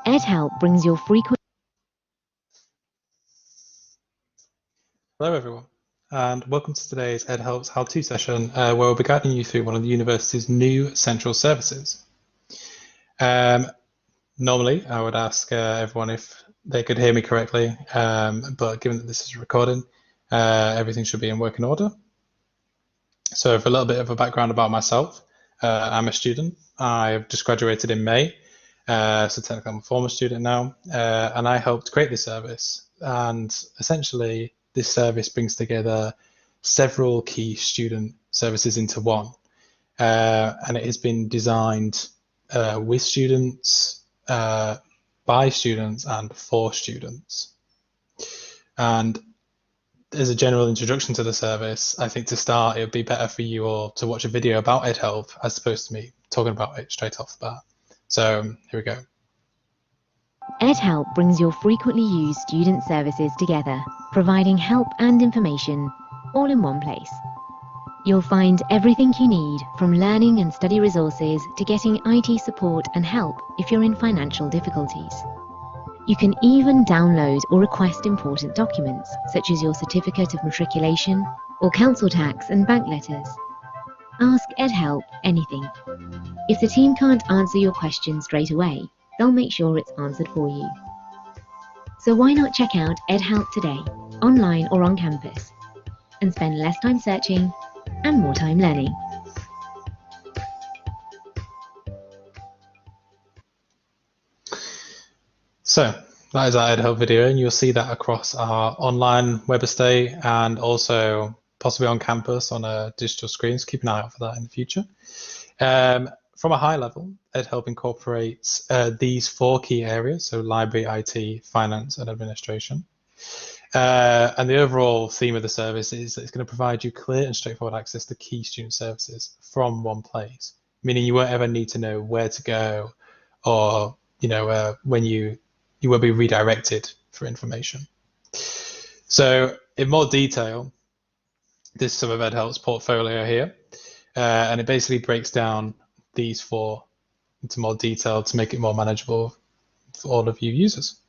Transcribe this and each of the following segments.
EdHelp brings your frequent... Hello everyone, and welcome to today's EdHelp's How-To session, where we'll be guiding you through one of the university's new central services. Normally, I would ask everyone if they could hear me correctly, but given that this is recording, everything should be in working order. So for a little bit of a background about myself, I'm a student. I've just graduated in May, so technically I'm a former student now, and I helped create this service. And essentially, this service brings together several key student services into one. And it has been designed with students, by students, and for students. And as a general introduction to the service, I think to start, it would be better for you all to watch a video about EdHelp as opposed to me talking about it straight off the bat. So here we go. EdHelp brings your frequently used student services together, providing help and information all in one place. You'll find everything you need, from learning and study resources to getting IT support and help if you're in financial difficulties. You can even download or request important documents, such as your certificate of matriculation or council tax and bank letters. Ask EdHelp anything. If the team can't answer your question straight away, they'll make sure it's answered for you. So why not check out EdHelp today, online or on campus, and spend less time searching and more time learning. So that is our EdHelp video, and you'll see that across our online web estate and also possibly on campus on a digital screen. So keep an eye out for that in the future. From a high level, EdHelp incorporates these four key areas, so library, IT, finance, and administration. And the overall theme of the service is that it's going to provide you clear and straightforward access to key student services from one place, meaning you won't ever need to know where to go or when you will be redirected for information. So in more detail, this is some of EdHelp's portfolio here, and it basically breaks down these four into more detail to make it more manageable for all of you users.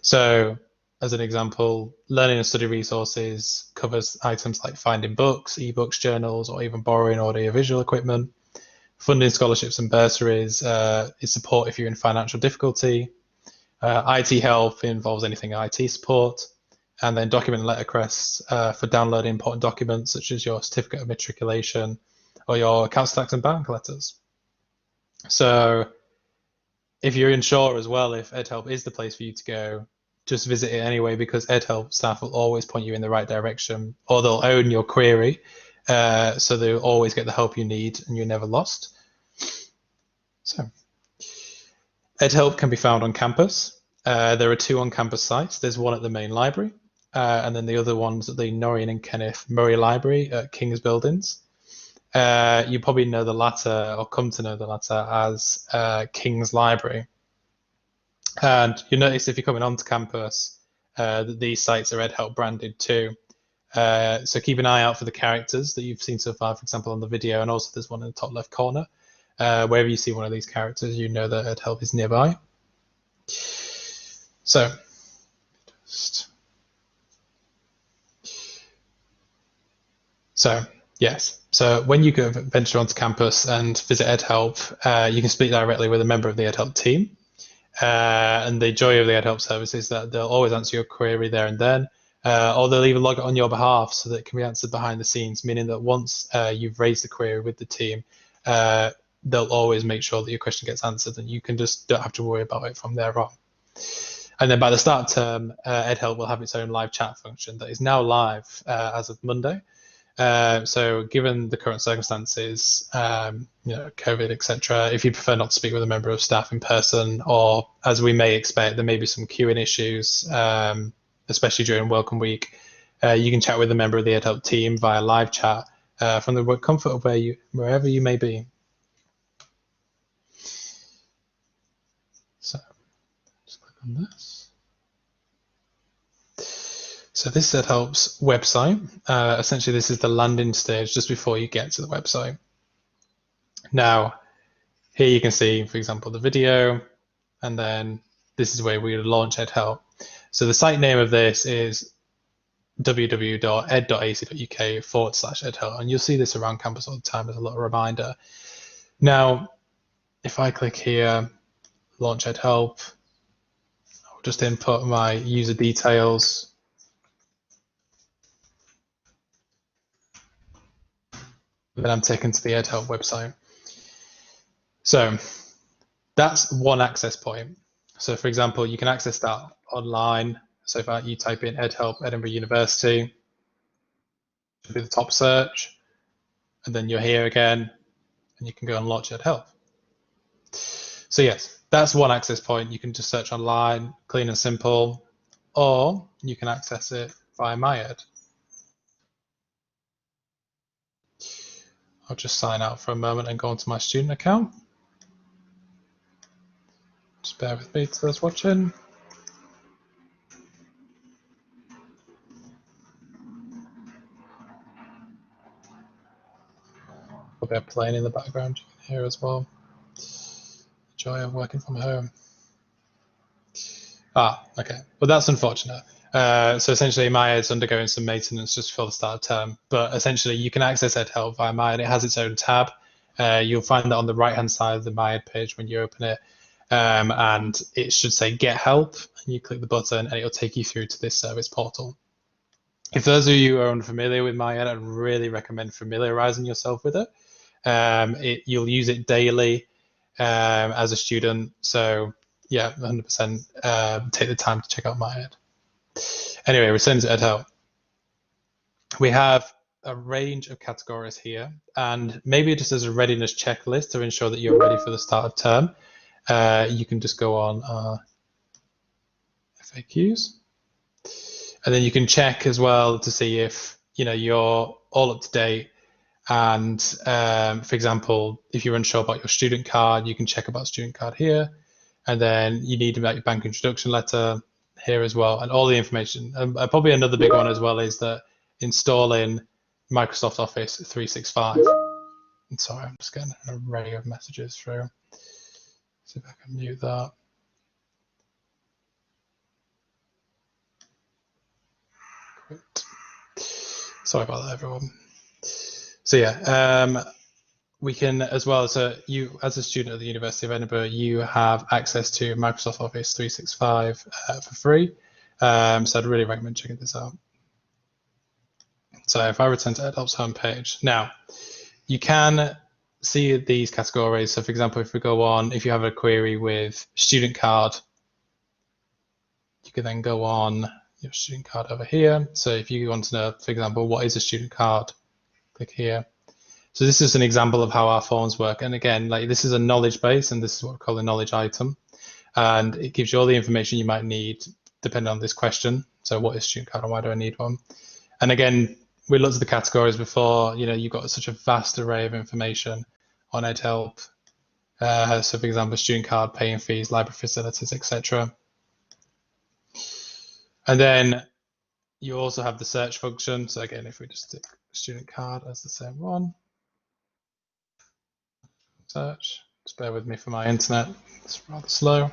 So as an example, learning and study resources covers items like finding books, ebooks, journals, or even borrowing audio-visual equipment. Funding scholarships and bursaries is support if you're in financial difficulty. IT help involves anything IT support. And then document and letter requests for downloading important documents such as your certificate of matriculation or your council tax and bank letters. So if you're unsure as well if EdHelp is the place for you to go, just visit it anyway, because EdHelp staff will always point you in the right direction, or they'll own your query, so they'll always get the help you need and you're never lost. So EdHelp can be found on campus. There are two on-campus sites. There's one at the main library, and then the other one's at the Noreen and Kenneth Murray Library at King's Buildings. You probably know the latter, or come to know the latter, as King's Library. And you'll notice if you're coming onto campus that these sites are EdHelp branded too. So keep an eye out for the characters that you've seen so far, for example, on the video, and also there's one in the top left corner. Wherever you see one of these characters, you know that EdHelp is nearby. So yes, so when you go venture onto campus and visit EdHelp, you can speak directly with a member of the EdHelp team. And the joy of the EdHelp service is that they'll always answer your query there and then, or they'll even log it on your behalf so that it can be answered behind the scenes, meaning that once you've raised the query with the team, they'll always make sure that your question gets answered and you can just don't have to worry about it from there on. And then by the start of term, EdHelp will have its own live chat function that is now live as of Monday. So given the current circumstances, COVID, etc., if you prefer not to speak with a member of staff in person, or as we may expect, there may be some queuing issues, especially during Welcome Week, you can chat with a member of the EdHelp team via live chat from the comfort of wherever you may be. So just click on this. So this is EdHelp's website. Essentially, this is the landing stage just before you get to the website. Now, here you can see, for example, the video. and then this is where we would launch EdHelp. So the site name of this is www.ed.ac.uk/EdHelp, and you'll see this around campus all the time as a little reminder. Now, if I click here, launch EdHelp, I'll just input my user details. Then I'm taken to the EdHelp website. So that's one access point. So for example, you can access that online. So if you type in EdHelp Edinburgh University, it'll be the top search, and then you're here again, and you can go and launch EdHelp. So yes, that's one access point. You can just search online, clean and simple, or you can access it via MyEd. I'll just sign out for a moment and go onto my student account. Just bear with me to those watching. Probably a plane in the background you can hear as well. Joy of working from home. Okay. Well, that's unfortunate. So essentially, MyEd's undergoing some maintenance just before the start of term. But essentially, you can access EdHelp via MyEd. It has its own tab. You'll find that on the right-hand side of the MyEd page when you open it. And it should say Get Help. And you click the button, and it'll take you through to this service portal. If those of you who are unfamiliar with MyEd, I'd really recommend familiarizing yourself with it. You'll use it daily as a student. So yeah, 100% take the time to check out MyEd. Anyway, returning to EdHelp. We have a range of categories here, and maybe just as a readiness checklist to ensure that you're ready for the start of term, you can just go on FAQs, and then you can check as well to see if you're all up to date. And for example, if you're unsure about your student card, you can check about student card here, and then you need about your bank introduction letter here as well, and all the information. Probably another big one as well is that installing Microsoft Office 365. Sorry, I'm just getting an array of messages through. See if I can mute that. Great. Sorry about that, everyone. So yeah, we can as well, so you as a student at the University of Edinburgh, you have access to Microsoft Office 365 for free. So I'd really recommend checking this out. So if I return to EdHelp's homepage, now you can see these categories. So for example, if we go on, if you have a query with student card, you can then go on your student card over here. So if you want to know, for example, what is a student card, click here. So this is an example of how our forms work. And again, like this is a knowledge base, and this is what we call a knowledge item. And it gives you all the information you might need depending on this question. So what is student card and why do I need one? And again, we looked at the categories before, you've got such a vast array of information on EdHelp. So for example, student card, paying fees, library facilities, etc. And then you also have the search function. So again, if we just stick student card as the same one, search, just bear with me for my internet, it's rather slow.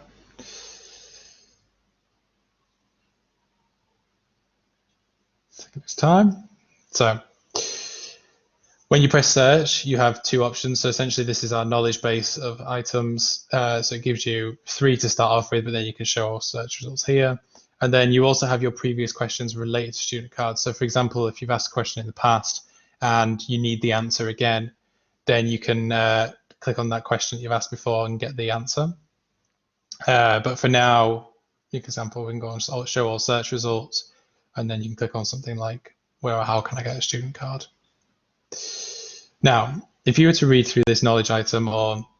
Taking its time. So when you press search, you have two options. So essentially this is our knowledge base of items. So it gives you 3 to start off with, but then you can show all search results here. And then you also have your previous questions related to student cards. So for example, if you've asked a question in the past and you need the answer again, then you can click on that question you've asked before and get the answer. But for now, for example, we can go and show all search results, and then you can click on something like where or how can I get a student card. Now, if you were to read through this knowledge item or